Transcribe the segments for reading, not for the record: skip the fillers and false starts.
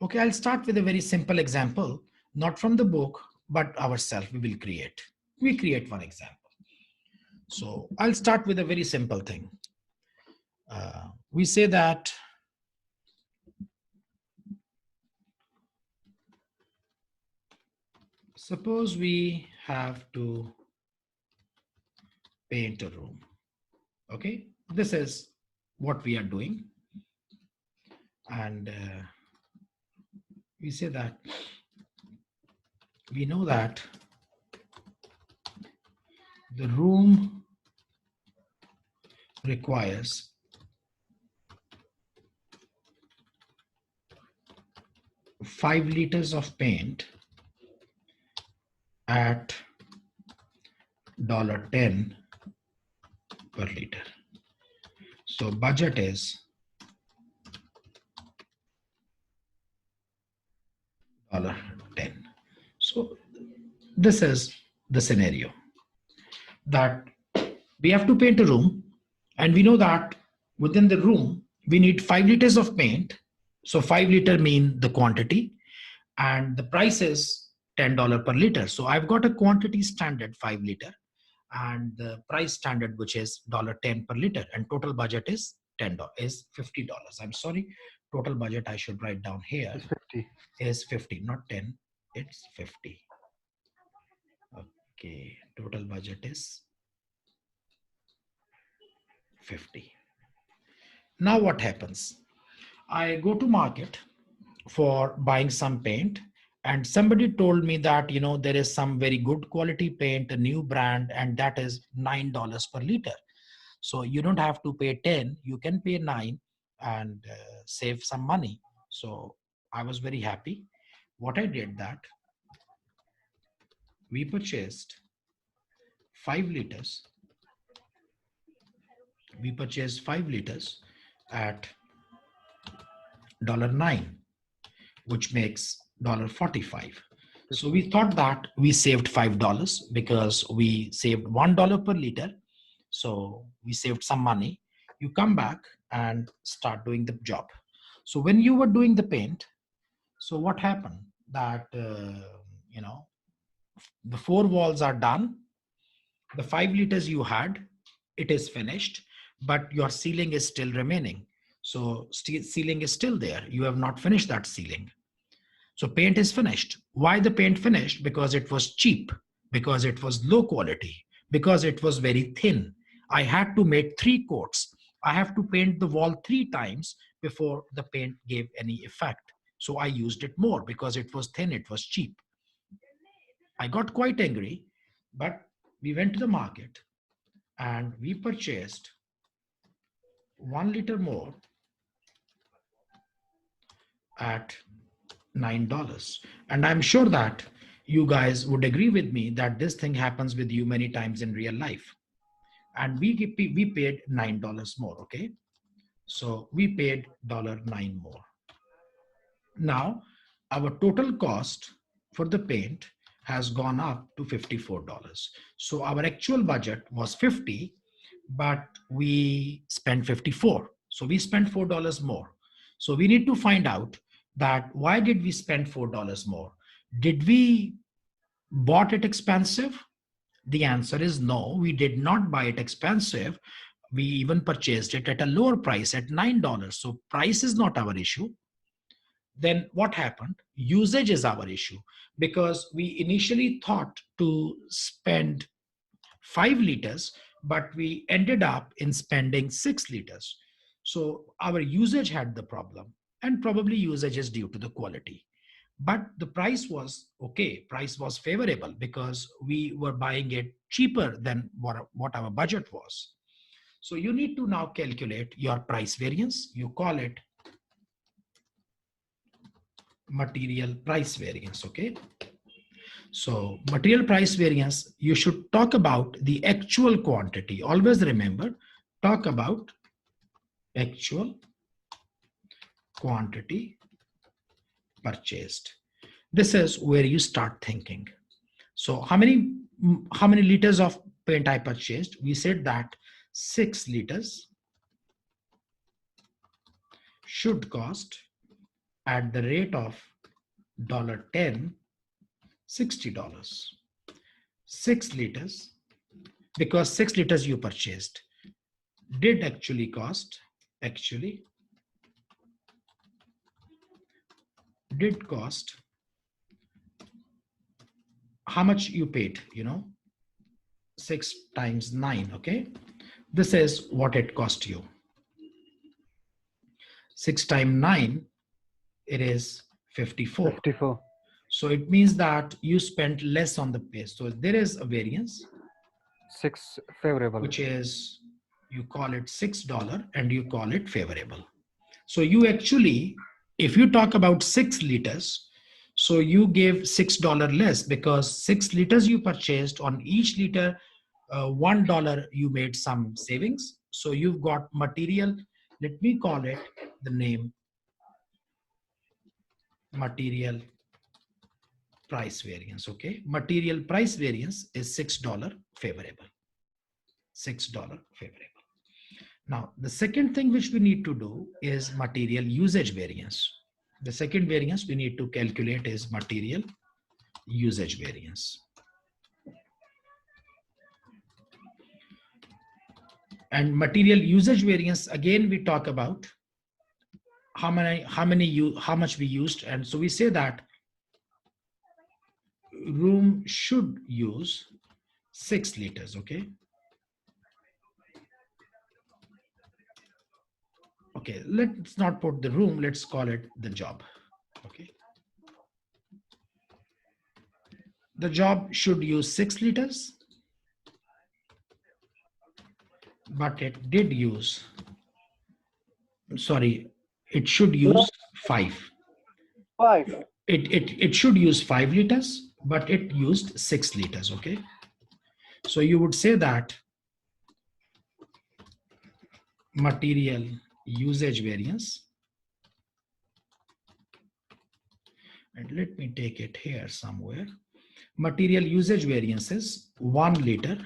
Okay, I'll start with a very simple example, not from the book, but ourselves we will create. We create one example. So I'll start with a very simple thing. We say that suppose we have to paint a room. Okay, this is what we are doing. And we say that we know that the room requires 5 liters of paint at $10 per liter. So budget is $10. So this is the scenario that we have to paint a room, and we know that within the room we need 5 liters of paint. So 5 liter mean the quantity, and the price is $10 per liter. So I've got a quantity standard 5 liter and the price standard which is $10 per liter, and total budget is $50. I'm sorry, total budget I should write down here. It's 50. Is 50, not 10, it's 50. Okay, total budget is 50. Now what happens? I go to market for buying some paint, and somebody told me that, you know, there is some very good quality paint, a new brand, and that is $9 per liter. So you don't have to pay 10, you can pay 9 and save some money. So I was very happy. What I did that we purchased 5 liters. We purchased 5 liters at $9, which makes $45. So we thought that we saved $5 because we saved $1 per liter. So we saved some money. You come back and start doing the job. So when you were doing the paint, so what happened that, you know, the 4 walls are done. The 5 liters you had, it is finished, but your ceiling is still remaining. So ceiling is still there. You have not finished that ceiling. So paint is finished. Why the paint finished? Because it was cheap, because it was low quality, because it was very thin. I had to make 3 coats. I have to paint the wall 3 times before the paint gave any effect. So I used it more because it was thin, it was cheap. I got quite angry, but we went to the market and we purchased 1 liter more at $9. And I'm sure that you guys would agree with me that this thing happens with you many times in real life. And we paid $9 more, okay? So we paid $9 more. Now, our total cost for the paint has gone up to $54. So our actual budget was 50, but we spent 54. So we spent $4 more. So we need to find out that why did we spend $4 more? Did we bought it expensive? The answer is no, we did not buy it expensive. We even purchased it at a lower price at $9. So price is not our issue. Then what happened? Usage is our issue, because we initially thought to spend 5 liters, but we ended up in spending 6 liters. So our usage had the problem, and probably usage is due to the quality. But the price was okay. Price was favorable because we were buying it cheaper than what our budget was. So you need to now calculate your price variance. You call it material price variance, okay? So material price variance, you should talk about the actual quantity. Always remember, talk about actual quantity purchased. This is where you start thinking. So how many liters of paint I purchased? We said that 6 liters should cost at the rate of $10, $60. 6 liters, because 6 liters you purchased, did actually cost, did cost, how much you paid, 6 times 9, okay? This is what it cost you. 6 times 9, it is 54. 54. So it means that you spent less on the paste. So there is a variance, 6 favorable. which is, you call it $6 and you call it favorable. So you actually, if you talk about 6 liters, so you gave $6 less because 6 liters you purchased. On each liter, $1 you made some savings. So you've got material, let me call it the name, material price variance, okay? Material price variance is $6 favorable. $6 favorable. Now, the second thing which we need to do is material usage variance. The second variance we need to calculate is material usage variance. And material usage variance, again, we talk about how much we used. And so we say that room should use 6 liters, okay? Okay, let's not put the room, let's call it the job, okay? The job should use 6 liters, but it did use, sorry, it should use 5. 5. It should use 5 liters, but it used 6 liters, okay? So you would say that material usage variance, and let me take it here somewhere. Material usage variance is 1 liter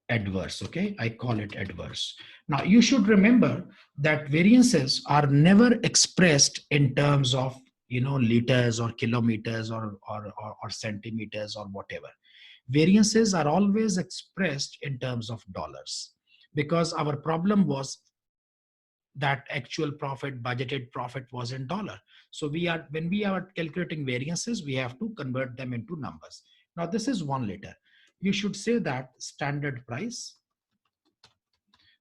adverse, okay? I call it adverse. Now you should remember that variances are never expressed in terms of, liters or kilometers or centimeters or whatever. Variances are always expressed in terms of dollars, because our problem was that actual profit, budgeted profit was in dollar. So when we are calculating variances, we have to convert them into numbers. Now this is 1 liter. You should say that standard price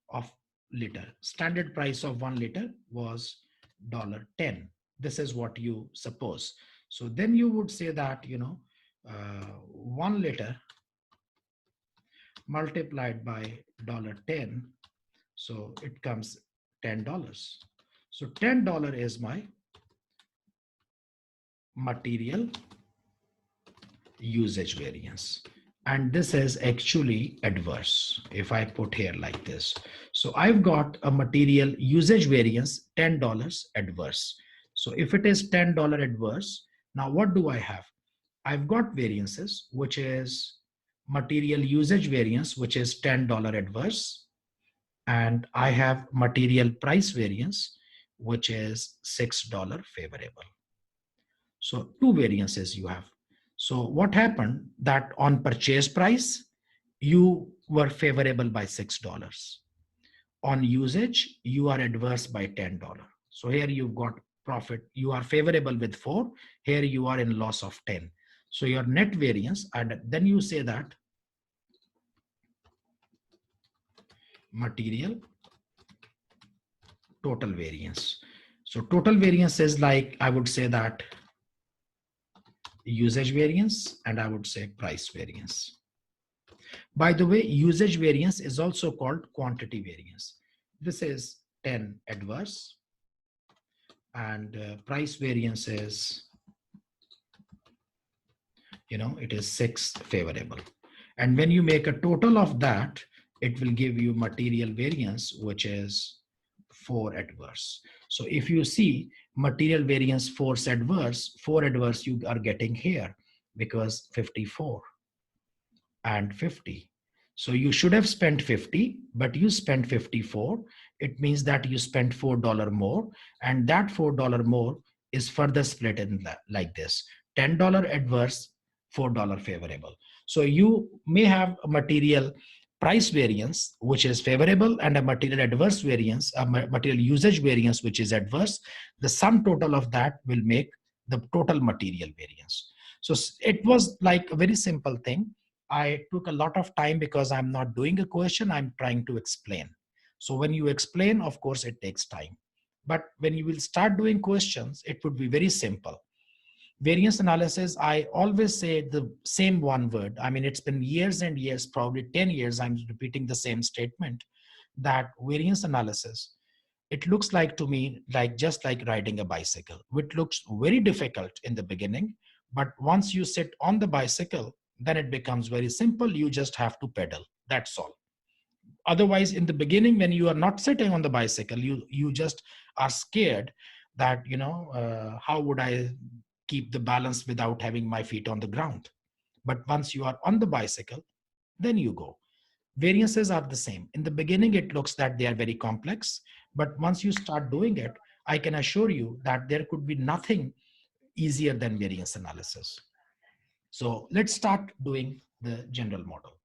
of liter. Standard price of 1 liter was $10. This is what you suppose. So then you would say that, 1 liter multiplied by $10. So it comes $10. So $10 is my material usage variance. And this is actually adverse if I put here like this. So I've got a material usage variance, $10 adverse. So if it is $10 adverse, now what do I have? I've got variances, which is material usage variance, which is $10 adverse. And I have material price variance, which is $6 favorable. So 2 variances you have. So what happened that on purchase price, you were favorable by $6. On usage, you are adverse by $10. So here you've got profit. You are favorable with 4. Here you are in loss of 10. So your net variance, and then you say that material total variance. So total variance is like, I would say that usage variance, and I would say price variance. By the way, usage variance is also called quantity variance. This is 10 adverse, and price variance is, it is 6 favorable. And when you make a total of that, it will give you material variance, which is 4 adverse. So if you see material variance 4 adverse you are getting here, because 54 and 50. So you should have spent 50, but you spent 54. It means that you spent $4 more, and that $4 more is further split in like this: $10 adverse, $4 favorable. So you may have a material price variance which is favorable and a material adverse variance, a material usage variance which is adverse. The sum total of that will make the total material variance. So it was like a very simple thing. I took a lot of time because I'm not doing a question, I'm trying to explain. So when you explain, of course, it takes time. But when you will start doing questions, it would be very simple. Variance analysis, I always say the same one word. I mean, it's been years and years, probably 10 years, I'm repeating the same statement, that variance analysis, it looks like to me like just like riding a bicycle, which looks very difficult in the beginning. But once you sit on the bicycle, then it becomes very simple. You just have to pedal. That's all. Otherwise, in the beginning, when you are not sitting on the bicycle, you just are scared that, how would I keep the balance without having my feet on the ground? But once you are on the bicycle, then you go. Variances are the same. In the beginning, it looks that they are very complex, but once you start doing it, I can assure you that there could be nothing easier than variance analysis. So let's start doing the general model.